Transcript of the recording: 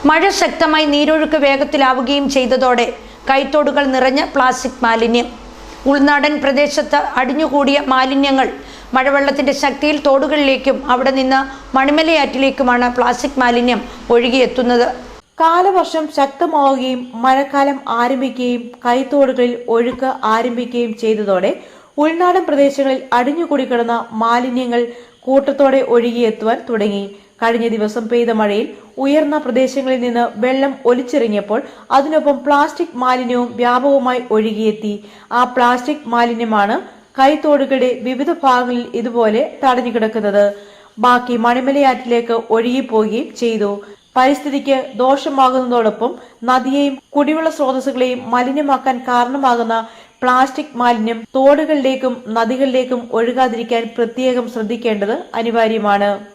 മഴ ശക്തമായി നീരൊഴുക്ക് വേഗത്തിലാവുകയും ചെയ്തതോടെ കൈത്തോടുകൾ നിറഞ്ഞ പ്ലാസ്റ്റിക് മാലിന്യം. ഉൾനാടൻ പ്രദേശത്ത് അടിഞ്ഞുകൂടിയ മാലിന്യങ്ങൾ മഴവെള്ളത്തിന്റെ ശക്തിയിൽ തോടുകളിലേക്കും അവിടെ നിന്ന് മണിമലയാറ്റിലേക്കുമാണ് പ്ലാസ്റ്റിക് മാലിന്യം ഒഴുകിയെത്തുന്നത്. കാലവർഷം ശക്തമാവുകയും മഴക്കാലം ആരംഭിക്കുകയും കൈത്തോടുകളിൽ ഒഴുക്ക് ആരംഭിക്കുകയും ചെയ്തതോടെ ഉൾനാടൻ പ്രദേശങ്ങളിൽ അടിഞ്ഞുകൂടി കിടന്ന മാലിന്യങ്ങൾ കൂട്ടത്തോടെ ഒഴുകിയെത്തുവാൻ തുടങ്ങി. കഴിഞ്ഞ ദിവസം പെയ്ത മഴയിൽ ഉയർന്ന പ്രദേശങ്ങളിൽ നിന്ന് വെള്ളം ഒലിച്ചിറങ്ങിയപ്പോൾ അതിനൊപ്പം പ്ലാസ്റ്റിക് മാലിന്യവും വ്യാപകമായി ഒഴുകിയെത്തി. ആ പ്ലാസ്റ്റിക് മാലിന്യമാണ് കൈത്തോടുകളുടെ വിവിധ ഭാഗങ്ങളിൽ ഇതുപോലെ തടഞ്ഞുകിടക്കുന്നത്. ബാക്കി മണിമലയാറ്റിലേക്ക് ഒഴുകിപ്പോവുകയും ചെയ്തു. പരിസ്ഥിതിക്ക് ദോഷമാകുന്നതോടൊപ്പം നദിയെയും കുടിവെള്ള സ്രോതസ്സുകളെയും മലിനമാക്കാൻ കാരണമാകുന്ന പ്ലാസ്റ്റിക് മാലിന്യം തോടുകളിലേക്കും നദികളിലേക്കും ഒഴുകാതിരിക്കാൻ പ്രത്യേകം ശ്രദ്ധിക്കേണ്ടത് അനിവാര്യമാണ്.